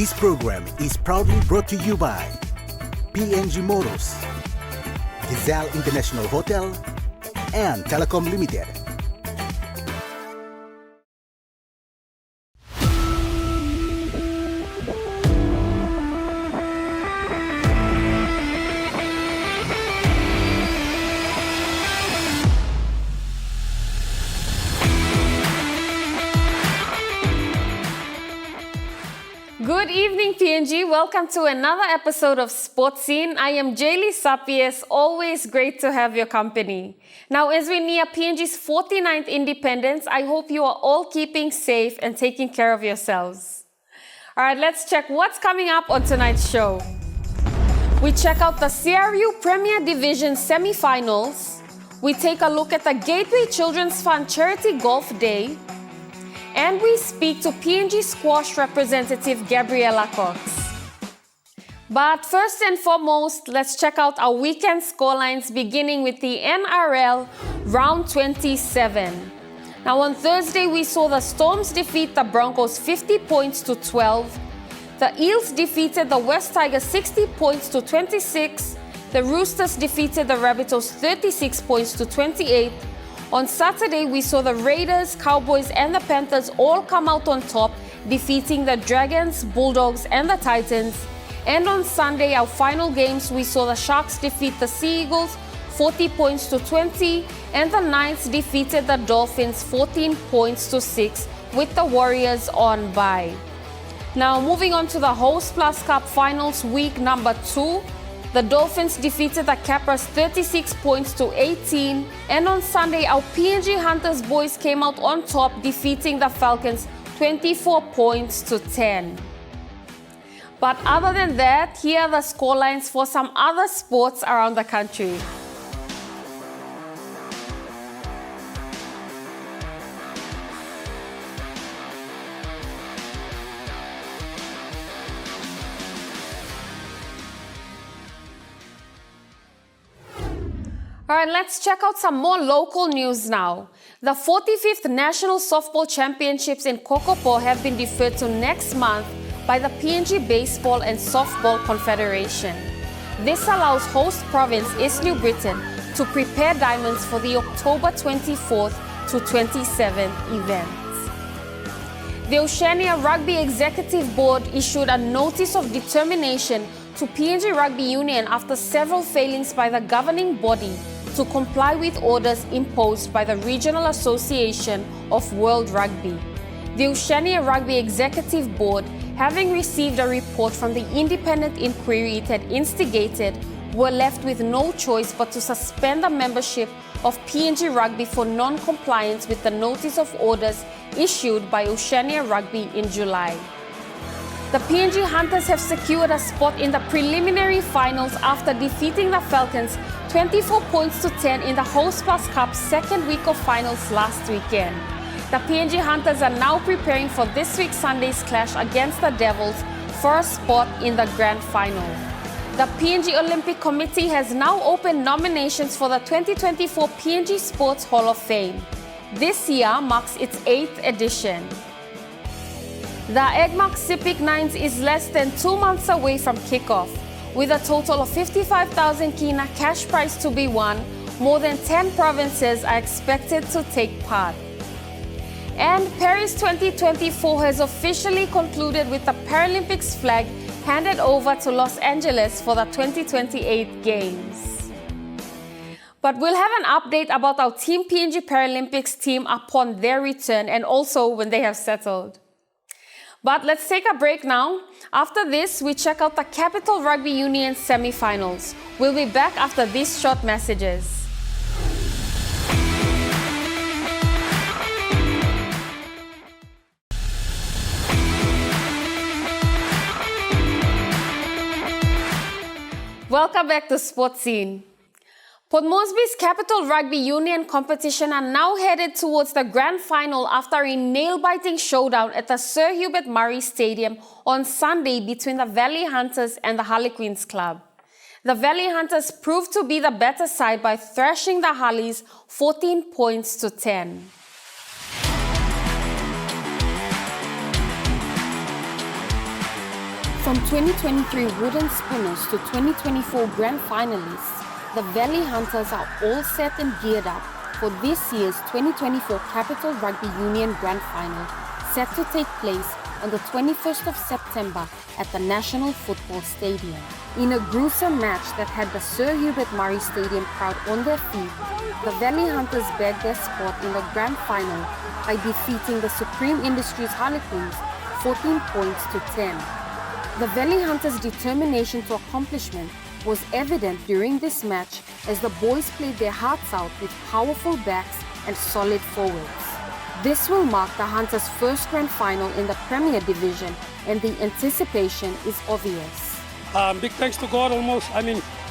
This program is proudly brought to you by PNG Motors, Gazelle International Hotel, and Telecom Limited. Good evening, PNG. Welcome to another episode of Sports Scene. I am Jaylee Sapies. Always great to have your company. Now, as we near PNG's 49th independence, I hope you are all keeping safe and taking care of yourselves. All right, let's check what's coming up on tonight's show. We check out the CRU Premier Division semi-finals. We take a look at the Gateway Children's Fund Charity Golf Day. And we speak to PNG squash representative Gabriella Cox. But first and foremost, let's check out our weekend scorelines beginning with the NRL Round 27. Now on Thursday, we saw the Storms defeat the Broncos 50 points to 12. The Eels defeated the West Tigers 60 points to 26. The Roosters defeated the Rabbitohs 36 points to 28. On Saturday, we saw the Raiders, Cowboys, and the Panthers all come out on top, defeating the Dragons, Bulldogs, and the Titans. And on Sunday, our final games, we saw the Sharks defeat the Sea Eagles 40 points to 20, and the Knights defeated the Dolphins 14 points to 6, with the Warriors on bye. Now, moving on to the Host Plus Cup Finals week number 2. The Dolphins defeated the Capras 36 points to 18, and on Sunday, our PNG Hunters boys came out on top, defeating the Falcons 24 points to 10. But other than that, here are the scorelines for some other sports around the country. All right, let's check out some more local news now. The 45th National Softball Championships in Kokopo have been deferred to next month by the PNG Baseball and Softball Confederation. This allows host province East New Britain to prepare diamonds for the October 24th to 27th event. The Oceania Rugby Executive Board issued a notice of determination to PNG Rugby Union after several failings by the governing body to comply with orders imposed by the Regional Association of World Rugby. The Oceania Rugby Executive Board, having received a report from the independent inquiry it had instigated, were left with no choice but to suspend the membership of PNG Rugby for non-compliance with the notice of orders issued by Oceania Rugby in July. The PNG Hunters have secured a spot in the preliminary finals after defeating the Falcons 24 points to 10 in the Host Plus Cup second week of finals last weekend. The PNG Hunters are now preparing for this week's Sunday's clash against the Devils for a spot in the grand final. The PNG Olympic Committee has now opened nominations for the 2024 PNG Sports Hall of Fame. This year marks its 8th edition. The Egmark Cipic Nines is less than 2 months away from kickoff. With a total of 55,000 kina cash prize to be won, more than 10 provinces are expected to take part. And Paris 2024 has officially concluded with the Paralympics flag handed over to Los Angeles for the 2028 Games. But we'll have an update about our Team PNG Paralympics team upon their return and also when they have settled. But let's take a break now. After this, we check out the Capital Rugby Union semi-finals. We'll be back after these short messages. Welcome back to Sports Scene. Port Moresby's Capital Rugby Union competition are now headed towards the grand final after a nail-biting showdown at the Sir Hubert Murray Stadium on Sunday between the Valley Hunters and the Harlequins Club. The Valley Hunters proved to be the better side by thrashing the Harleys 14 points to 10. From 2023 Wooden Spooners to 2024 Grand Finalists, the Valley Hunters are all set and geared up for this year's 2024 Capital Rugby Union Grand Final, set to take place on the 21st of September at the National Football Stadium. In a gruesome match that had the Sir Hubert Murray Stadium crowd on their feet, the Valley Hunters bagged their spot in the Grand Final by defeating the Supreme Industries Harlequins 14 points to 10. The Valley Hunters' determination to accomplishment was evident during this match as the boys played their hearts out with powerful backs and solid forwards. This will mark the Hunters' first Grand Final in the Premier Division, and the anticipation is obvious. Big thanks to God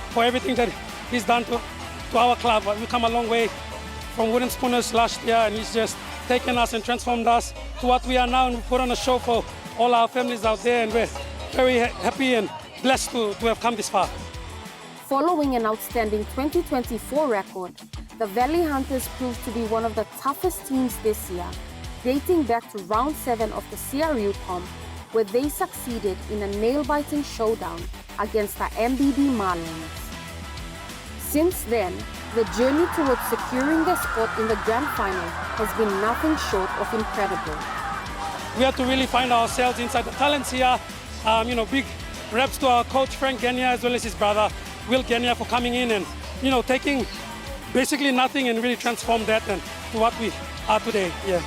for everything that He's done to our club. We've come a long way from Wooden Spooners last year, and He's just taken us and transformed us to what we are now, and we put on a show for all our families out there, and we're very happy and blessed to have come this far. Following an outstanding 2024 record, the Valley Hunters proved to be one of the toughest teams this year, dating back to round 7 of the CRU comp, where they succeeded in a nail-biting showdown against the MBD Marlins. Since then, the journey towards securing their spot in the Grand Final has been nothing short of incredible. We have to really find ourselves inside the talents here. Big reps to our coach Frank Genia, as well as his brother Will Genia, for coming in and taking basically nothing and really transform that and to what we are today. Yeah.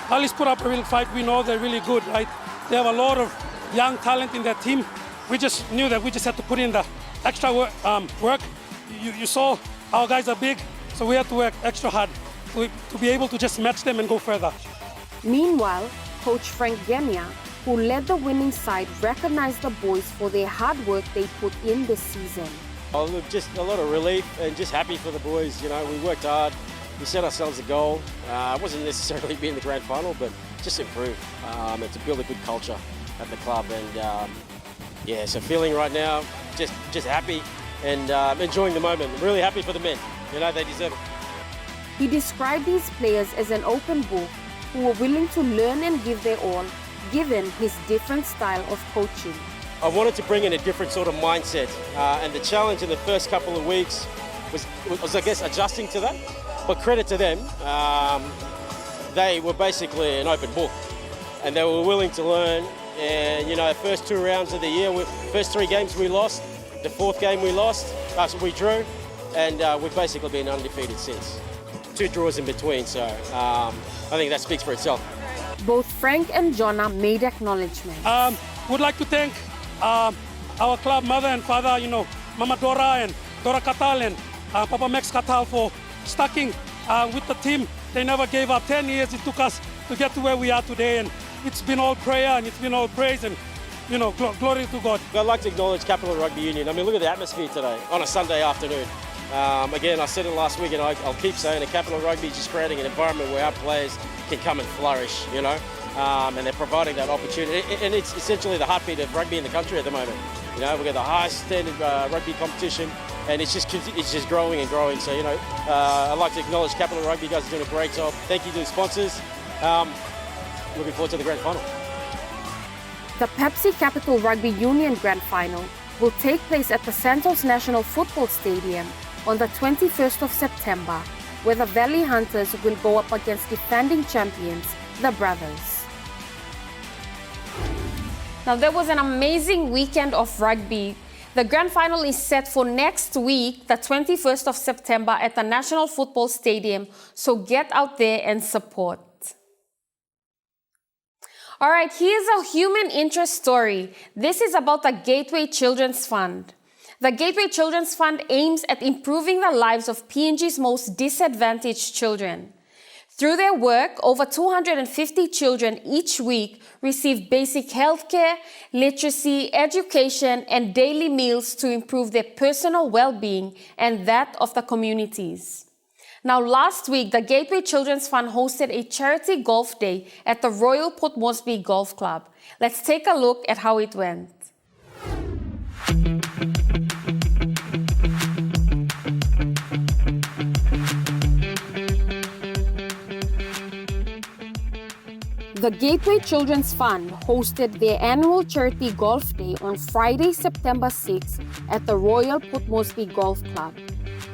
Alice put up a real fight. We know they're really good, right? They have a lot of young talent in their team. We just knew that we just had to put in the extra work. You saw our guys are big, so we had to work extra hard to be able to just match them and go further. Meanwhile, Coach Frank Genia, who led the winning side, recognized the boys for their hard work they put in this season. Oh, look, just a lot of relief and just happy for the boys. We worked hard. We set ourselves a goal. It wasn't necessarily be in the grand final, but just improve and to build a good culture at the club. And so feeling right now, just happy and enjoying the moment. I'm really happy for the men. They deserve it. He described these players as an open book who were willing to learn and give their all, given his different style of coaching. I wanted to bring in a different sort of mindset, and the challenge in the first couple of weeks was I guess, adjusting to that. But credit to them, they were basically an open book, and they were willing to learn. And the first 2 rounds of the year, first 3 games we lost, the 4th game we lost, so we drew, and we've basically been undefeated since. 2 draws in between, so I think that speaks for itself. Both Frank and Jonna made acknowledgements. Would like to thank our club mother and father, Mama Dora and Dora Katal and Papa Max Katal for sticking with the team. They never gave up. 10 years it took us to get to where we are today, and it's been all prayer and it's been all praise, and glory to God. I'd like to acknowledge Capital Rugby Union. Look at the atmosphere today on a Sunday afternoon. Again, I said it last week, and I'll keep saying it. Capital Rugby is just creating an environment where our players can come and flourish, and they're providing that opportunity. And it's essentially the heartbeat of rugby in the country at the moment. We've got the highest standard rugby competition, and it's just growing and growing. So, I'd like to acknowledge Capital Rugby. You guys are doing a great job. Thank you to the sponsors. Looking forward to the grand final. The Pepsi Capital Rugby Union Grand Final will take place at the Santos National Football Stadium on the 21st of September, where the Valley Hunters will go up against defending champions, the Brothers. Now, there was an amazing weekend of rugby. The grand final is set for next week, the 21st of September, at the National Football Stadium, so get out there and support. All right, here's a human interest story. This is about the Gateway Children's Fund. The Gateway Children's Fund aims at improving the lives of PNG's most disadvantaged children. Through their work, over 250 children each week receive basic healthcare, literacy, education, and daily meals to improve their personal well-being and that of the communities. Now, last week, the Gateway Children's Fund hosted a charity golf day at the Royal Port Moresby Golf Club. Let's take a look at how it went. The Gateway Children's Fund hosted their annual charity golf day on Friday, September 6 at the Royal Port Moresby Golf Club.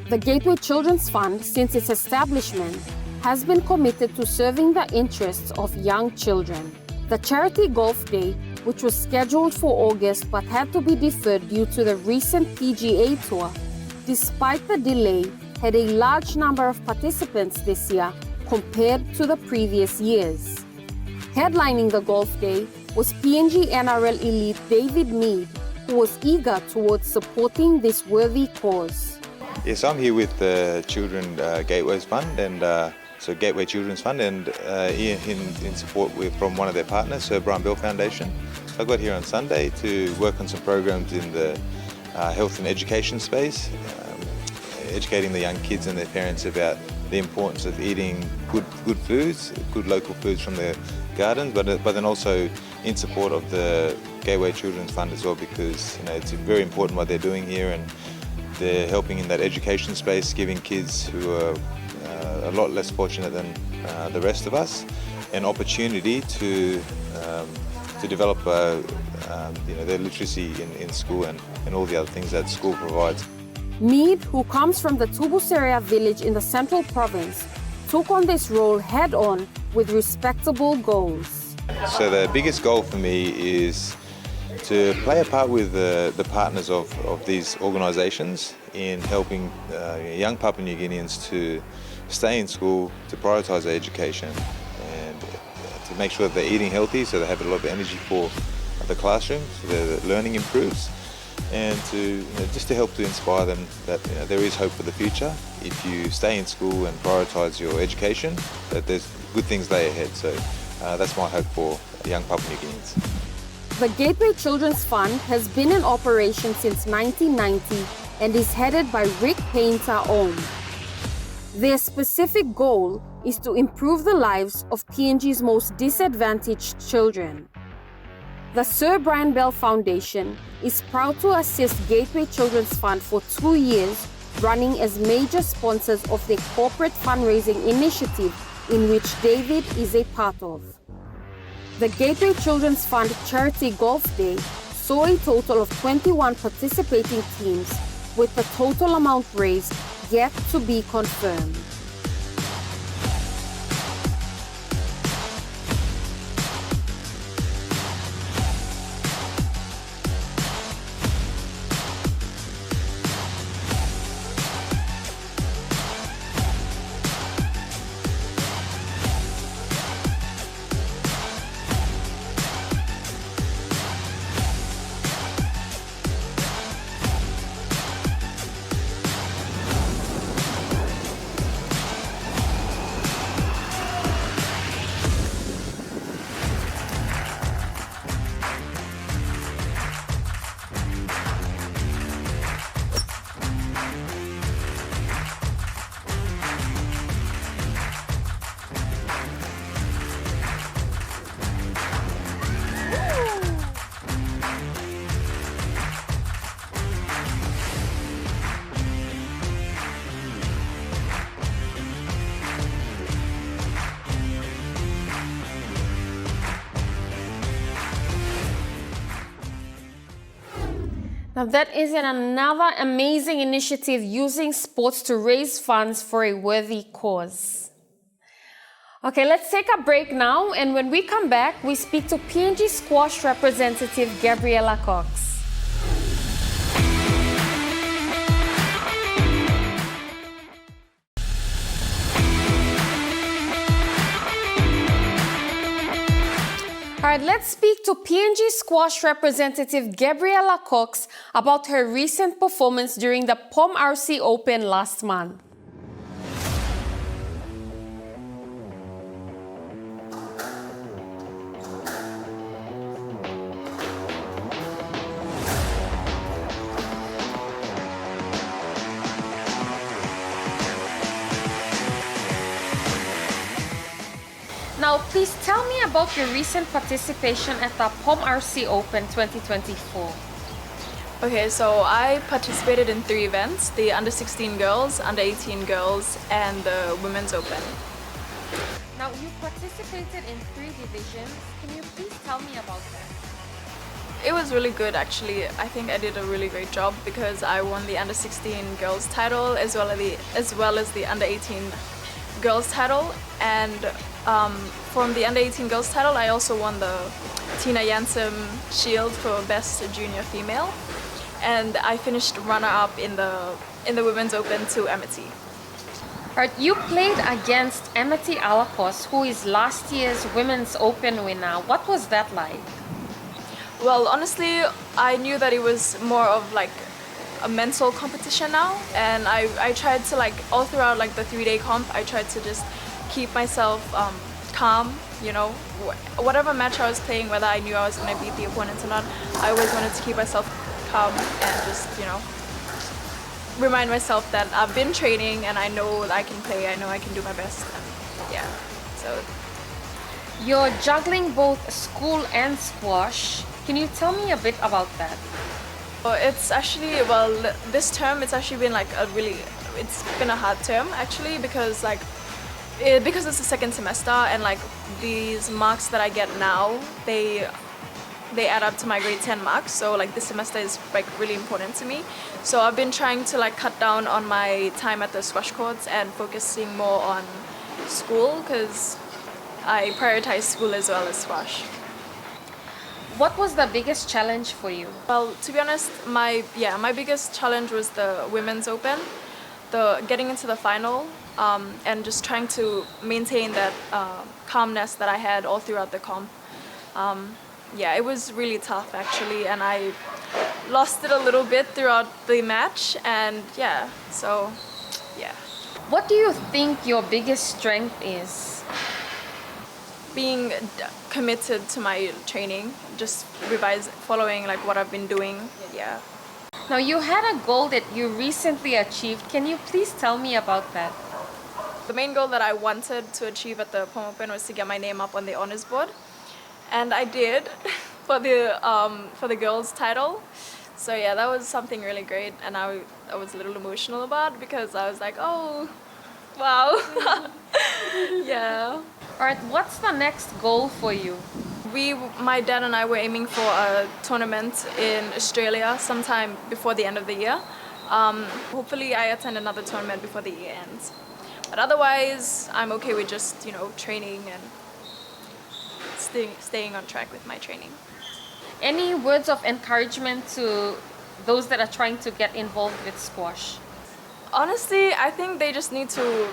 The Gateway Children's Fund, since its establishment, has been committed to serving the interests of young children. The charity golf day, which was scheduled for August but had to be deferred due to the recent PGA Tour, despite the delay, had a large number of participants this year compared to the previous years. Headlining the golf day was PNG NRL elite David Mead, who was eager towards supporting this worthy cause. Yes, I'm here with the Children Gateways Fund and so Gateway Children's Fund, and in support from one of their partners, Sir Brian Bell Foundation. I got here on Sunday to work on some programs in the health and education space, educating the young kids and their parents about the importance of eating good foods, good local foods from the gardens, but then also in support of the Gateway Children's Fund as well, because it's very important what they're doing here, and they're helping in that education space, giving kids who are a lot less fortunate than the rest of us an opportunity to develop their literacy in school and all the other things that school provides. Mead, who comes from the Tubuseria village in the Central Province, took on this role head-on with respectable goals. So the biggest goal for me is to play a part with the partners of these organisations in helping young Papua New Guineans to stay in school, to prioritise their education, and to make sure that they're eating healthy so they have a lot of energy for the classroom, so the learning improves, and to just to help to inspire them that there is hope for the future. If you stay in school and prioritise your education, that there's good things lay ahead. So that's my hope for young Papua New Guineans. The Gateway Children's Fund has been in operation since 1990 and is headed by Rick Painter Ohm. Their specific goal is to improve the lives of PNG's most disadvantaged children. The Sir Brian Bell Foundation is proud to assist Gateway Children's Fund for 2 years, running as major sponsors of their corporate fundraising initiative, in which David is a part of. The Gateway Children's Fund Charity Golf Day saw a total of 21 participating teams, with the total amount raised yet to be confirmed. Now that is another amazing initiative using sports to raise funds for a worthy cause. Okay, let's take a break now, and when we come back, we speak to PNG squash representative Gabriella Cox. All right, let's speak to PNG squash representative Gabriella Cox about her recent performance during the POM RC Open last month. Now, please tell me about your recent participation at the POM RC Open 2024. Okay, so I participated in 3 events, the under 16 girls, under 18 girls, and the women's open. Now, you participated in 3 divisions. Can you please tell me about that? It was really good actually. I think I did a really great job because I won the under 16 girls title as well as the under 18 girls title, and from the under 18 girls title I also won the Tina Yansem Shield for best junior female, and I finished runner-up in the women's open to Amity. Alright, you played against Amity Alakos, who is last year's women's open winner. What was that like? Well, honestly, I knew that it was more of like a mental competition now, and I tried to, like, all throughout like the 3-day comp, I tried to just keep myself calm, you know, whatever match I was playing, whether I knew I was going to beat the opponent or not, I always wanted to keep myself calm and just, you know, remind myself that I've been training and I know I can play, I know I can do my best, and yeah, so. You're juggling both school and squash. Can you tell me a bit about that? It's actually, well, this term it's actually been like it's been a hard term actually, because because it's the second semester and like these marks that I get now, they add up to my grade 10 marks, so like this semester is like really important to me. So I've been trying to like cut down on my time at the squash courts and focusing more on school because I prioritize school as well as squash. What was the biggest challenge for you? Well, to be honest, my biggest challenge was the women's open, getting into the final, and just trying to maintain that calmness that I had all throughout the comp. Yeah, it was really tough actually, and I lost it a little bit throughout the match, and yeah, so yeah. What do you think your biggest strength is? Being committed to my training, just following like what I've been doing, yeah. Now, you had a goal that you recently achieved. Can you please tell me about that? The main goal that I wanted to achieve at the POM Open was to get my name up on the honors board, and I did for the girls title. So yeah, that was something really great, and I was a little emotional about because I was like, oh, wow. Yeah. Alright, what's the next goal for you? My dad and I were aiming for a tournament in Australia sometime before the end of the year. Hopefully I attend another tournament before the year ends. But otherwise, I'm okay with just, you know, training and staying on track with my training. Any words of encouragement to those that are trying to get involved with squash? Honestly, I think they just need to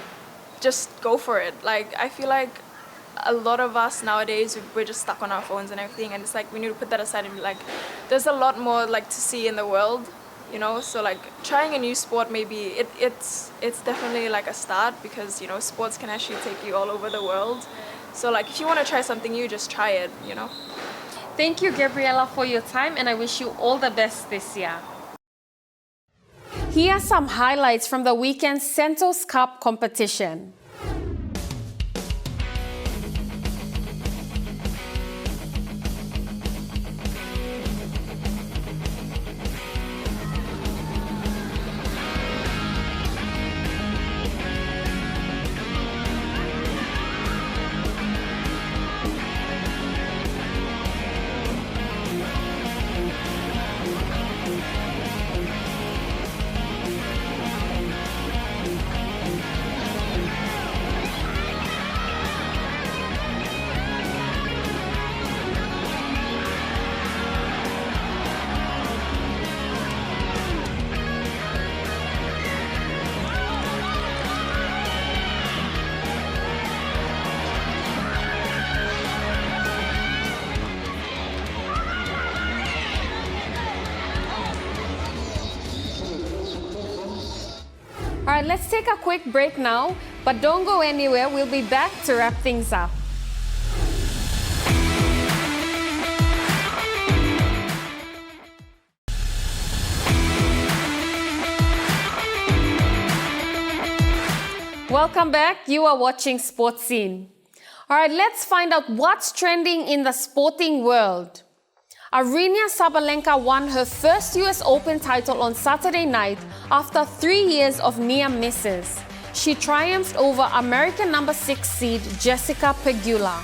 just go for it. Like, I feel like a lot of us nowadays, we're just stuck on our phones and everything, and it's like we need to put that aside and be like, there's a lot more like to see in the world, you know. So like trying a new sport, maybe it's definitely like a start, because, you know, sports can actually take you all over the world. So like if you want to try something new, just try it, you know. Thank you, Gabriella, for your time, and I wish you all the best this year. Here are some highlights from the weekend's Santos Cup competition. right, let's take a quick break now, but don't go anywhere. We'll be back to wrap things up. Welcome back. You are watching Sports Scene. All right, let's find out what's trending in the sporting world. Aryna Sabalenka won her first US Open title on Saturday night after 3 years of near misses. She triumphed over American number 6 seed Jessica Pegula.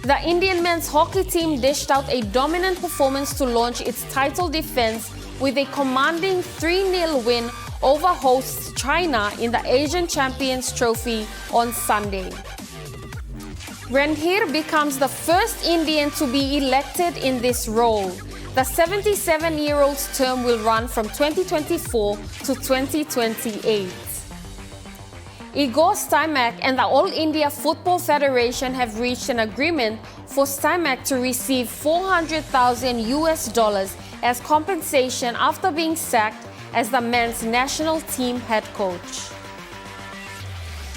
The Indian men's hockey team dished out a dominant performance to launch its title defense with a commanding 3-0 win over hosts China in the Asian Champions Trophy on Sunday. Randhir becomes the first Indian to be elected in this role. The 77-year-old's term will run from 2024 to 2028. Igor Stimac and the All India Football Federation have reached an agreement for Stimac to receive $400,000 as compensation after being sacked as the men's national team head coach.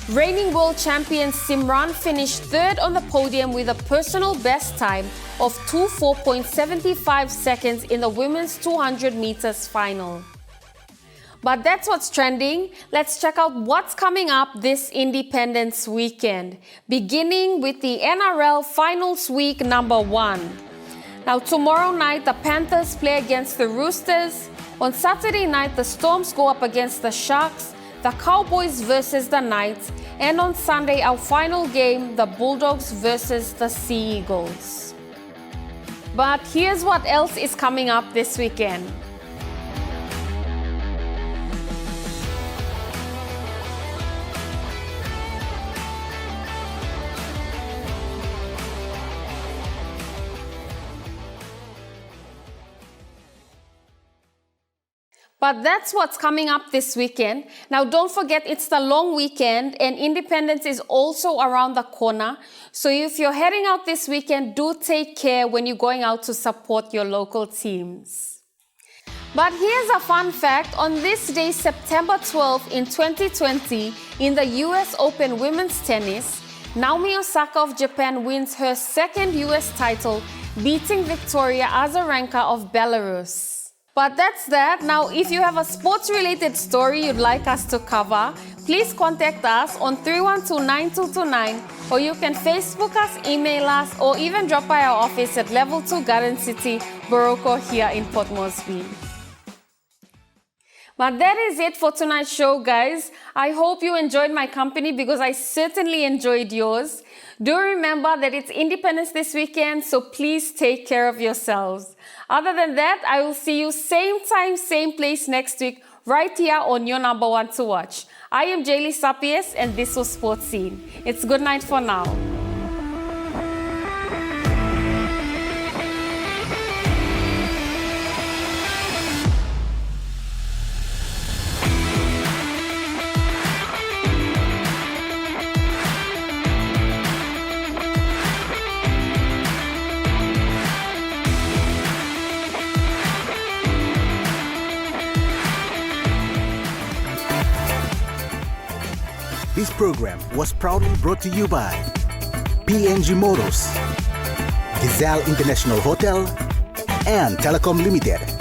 Reigning world champion Simran finished third on the podium with a personal best time of 24.75 seconds in the women's 200 meters final. But that's what's trending. Let's check out what's coming up this Independence weekend, beginning with the NRL Finals Week number 1. Now, tomorrow night, the Panthers play against the Roosters. On Saturday night, the Storms go up against the Sharks, the Cowboys versus the Knights, and on Sunday, our final game, the Bulldogs versus the Sea Eagles. But here's what else is coming up this weekend. But that's what's coming up this weekend. Now, don't forget it's the long weekend and Independence is also around the corner. So if you're heading out this weekend, do take care when you're going out to support your local teams. But here's a fun fact. On this day, September 12th in 2020, in the US Open Women's Tennis, Naomi Osaka of Japan wins her second US title, beating Victoria Azarenka of Belarus. But that's that. Now, if you have a sports-related story you'd like us to cover, please contact us on 312-9229, or you can Facebook us, email us, or even drop by our office at Level 2 Garden City, Boroko here in Port Moresby. But that is it for tonight's show, guys. I hope you enjoyed my company because I certainly enjoyed yours. Do remember that it's Independence this weekend, so please take care of yourselves. Other than that, I will see you same time, same place next week, right here on your number 1 to watch. I am Jaylee Sapies, and this was Sports Scene. It's good night for now. This program was proudly brought to you by PNG Motors, Gazelle International Hotel, and Telecom Limited.